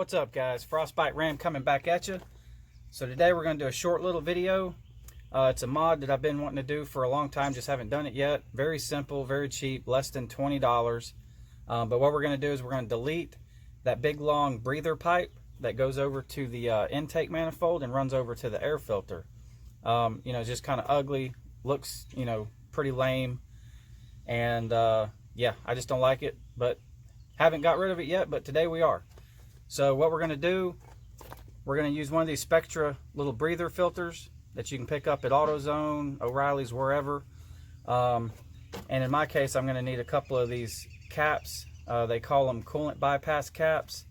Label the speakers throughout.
Speaker 1: What's up, guys? Frostbite Ram coming back at you. So today we're going to do a short little video. It's a mod that I've been wanting to do for a long time, just haven't done it yet. Very simple, very cheap, less than $20. But what we're going to do is we're going to delete that big long breather pipe that goes over to the intake manifold and runs over to the air filter. You know, just kind of ugly, looks, you know, pretty lame, and yeah, I just don't like it, but haven't got rid of it yet, but today we are. So what we're going to do, we're going to use one of these Spectra little breather filters that you can pick up at AutoZone, O'Reilly's, wherever. And in my case, I'm going to need a couple of these caps. They call them coolant bypass caps.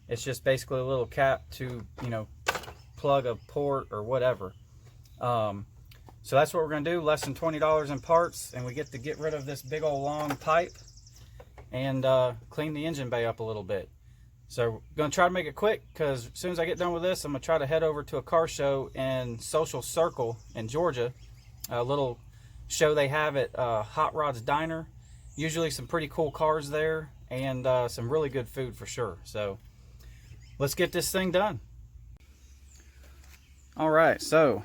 Speaker 1: It's just basically a little cap to, you know, plug a port or whatever. So that's what we're going to do. Less than $20 in parts, and we get to get rid of this big old long pipe and clean the engine bay up a little bit. So we're going to try to make it quick, because as soon as I get done with this, I'm going to try to head over to a car show in Social Circle in Georgia. A little show they have at Hot Rod's Diner. Usually some pretty cool cars there, and some really good food for sure. So let's get this thing done. Alright, so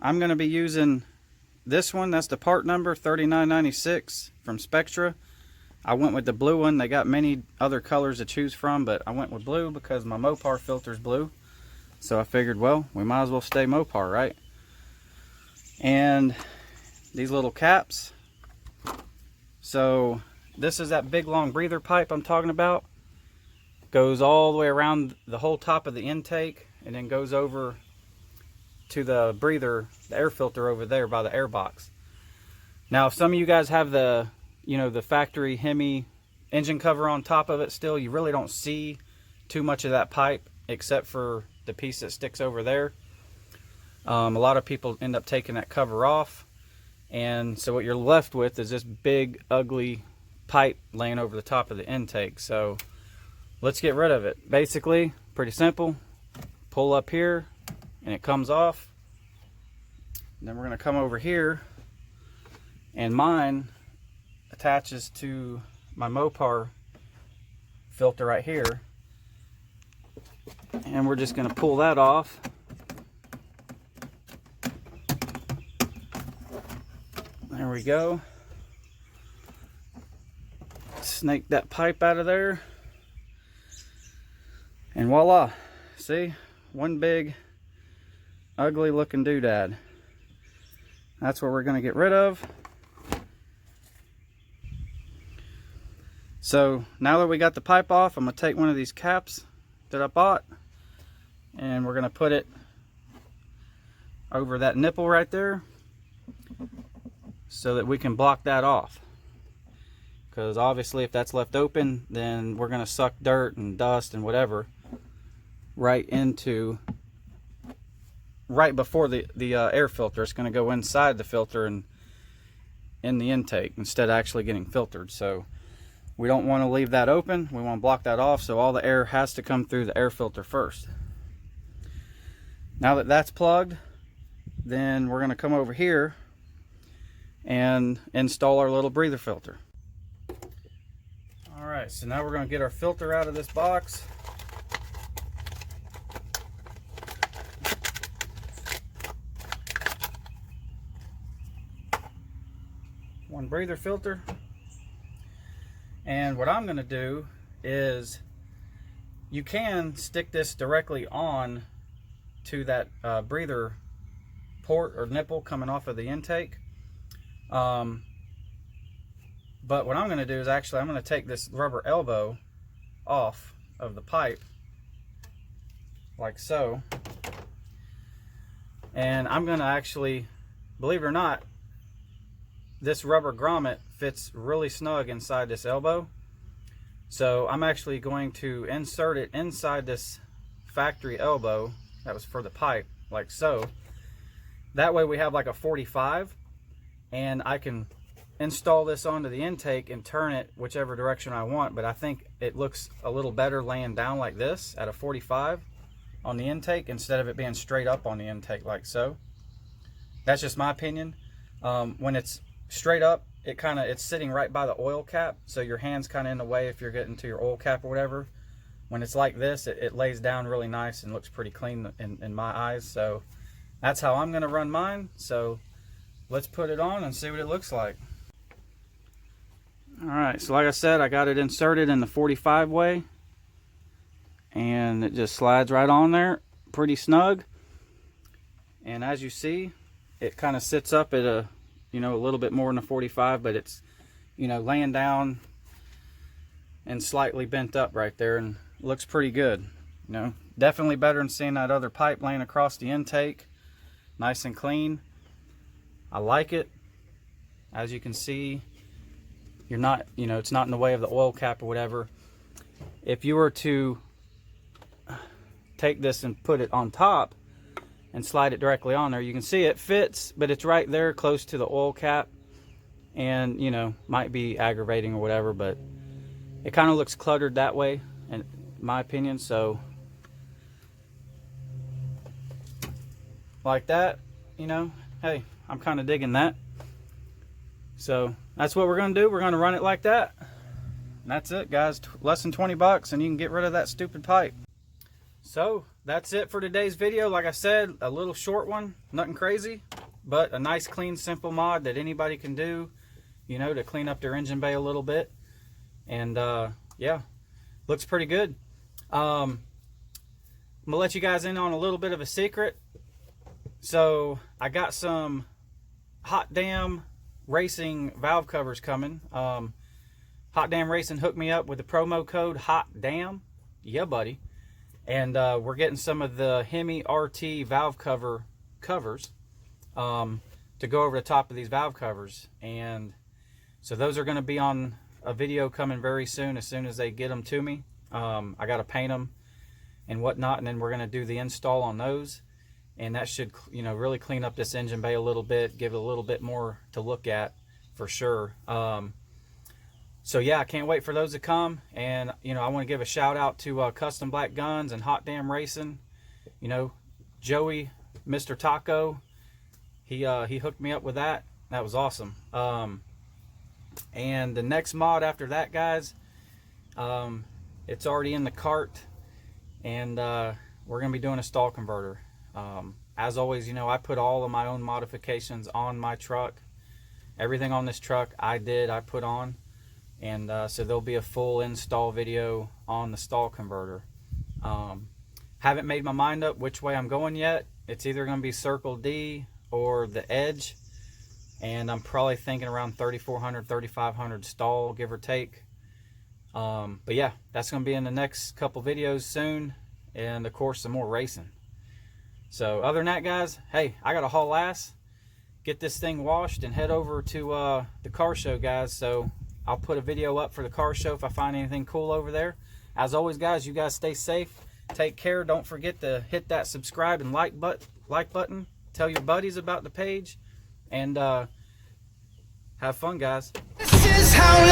Speaker 1: I'm going to be using this one. That's the part number 3996 from Spectra. I went with the blue one. They got many other colors to choose from, but I went with blue because my Mopar filter is blue. So I figured, well, we might as well stay Mopar, right? And these little caps. So this is that big long breather pipe I'm talking about. Goes all the way around the whole top of the intake, and then goes over to the breather, the air filter over there by the air box. Now, if some of you guys have the, you know, the factory Hemi engine cover on top of it still, you really don't see too much of that pipe except for the piece that sticks over there. A lot of people end up taking that cover off, and so what you're left with is this big ugly pipe laying over the top of the intake. So let's get rid of it. Basically, pretty simple. Pull up here and it comes off. Then we're going to come over here, and mine attaches to my Mopar filter right here, and we're just going to pull that off. There we go. Snake that pipe out of there, and voila. See, one big ugly looking doodad. That's what we're going to get rid of. So now that we got the pipe off, I'm going to take one of these caps that I bought, and we're going to put it over that nipple right there so that we can block that off. Because obviously if that's left open, then we're going to suck dirt and dust and whatever right before the air filter. It's going to go inside the filter and in the intake instead of actually getting filtered. So we don't want to leave that open. We want to block that off, so all the air has to come through the air filter first. Now that that's plugged, then we're going to come over here and install our little breather filter. Alright, so now we're going to get our filter out of this box. One breather filter. And what I'm going to do is, you can stick this directly on to that breather port or nipple coming off of the intake. But what I'm going to do is actually I'm going to take this rubber elbow off of the pipe like so. And I'm going to actually, believe it or not, this rubber grommet fits really snug inside this elbow. So I'm actually going to insert it inside this factory elbow that was for the pipe, like so. That way we have like a 45, and I can install this onto the intake and turn it whichever direction I want. But I think it looks a little better laying down like this at a 45 on the intake instead of it being straight up on the intake like so. That's just my opinion. When it's straight up, it's sitting right by the oil cap, so your hand's kind of in the way if you're getting to your oil cap or whatever. when it's like this, it lays down really nice and looks pretty clean in my eyes. So that's how I'm going to run mine. So let's put it on and see what it looks like. Alright, so like I said, I got it inserted in the 45 way, and it just slides right on there pretty snug. And as you see, it kind of sits up at a, you know, a little bit more than a 45, but it's, you know, laying down and slightly bent up right there, and looks pretty good. You know, definitely better than seeing that other pipe laying across the intake. Nice and clean. I like it. As you can see, you're not, you know, it's not in the way of the oil cap or whatever. If you were to take this and put it on top and slide it directly on there, you can see it fits, but it's right there close to the oil cap, and, you know, might be aggravating or whatever, but it kind of looks cluttered that way, in my opinion. So like that, you know, hey, I'm kind of digging that. So that's what we're going to do. We're going to run it like that. And that's it, guys. Less than 20 bucks and you can get rid of that stupid pipe. So that's it for today's video. Like I said, a little short one, nothing crazy, but a nice, clean, simple mod that anybody can do, you know, to clean up their engine bay a little bit. And yeah, looks pretty good. I'm gonna let you guys in on a little bit of a secret. So I got some Hot Damn Racing valve covers coming. Hot Damn Racing hooked me up with the promo code Hot Damn, yeah buddy, and we're getting some of the Hemi RT valve covers to go over the top of these valve covers. And so those are going to be on a video coming very soon as they get them to me. I got to paint them and whatnot, and then we're going to do the install on those, and that should, you know, really clean up this engine bay a little bit, give it a little bit more to look at for sure. So yeah, I can't wait for those to come. And, you know, I want to give a shout out to Custom Black Guns and Hot Damn Racing. You know, Joey, Mr. Taco, he hooked me up with that. That was awesome. And the next mod after that, guys, it's already in the cart, and we're gonna be doing a stall converter. As always, you know, I put all of my own modifications on my truck. Everything on this truck I put on, and so there'll be a full install video on the stall converter. Haven't made my mind up which way I'm going yet. It's either gonna be Circle D or the Edge, and I'm probably thinking around 3,400, 3,500 stall, give or take. But yeah, that's going to be in the next couple videos soon, and of course some more racing. So other than that, guys, hey, I got to haul ass, get this thing washed, and head over to the car show, guys. So I'll put a video up for the car show if I find anything cool over there. As always, guys, you guys stay safe, take care. Don't forget to hit that subscribe and like button. Tell your buddies about the page, and have fun, guys.
Speaker 2: This is how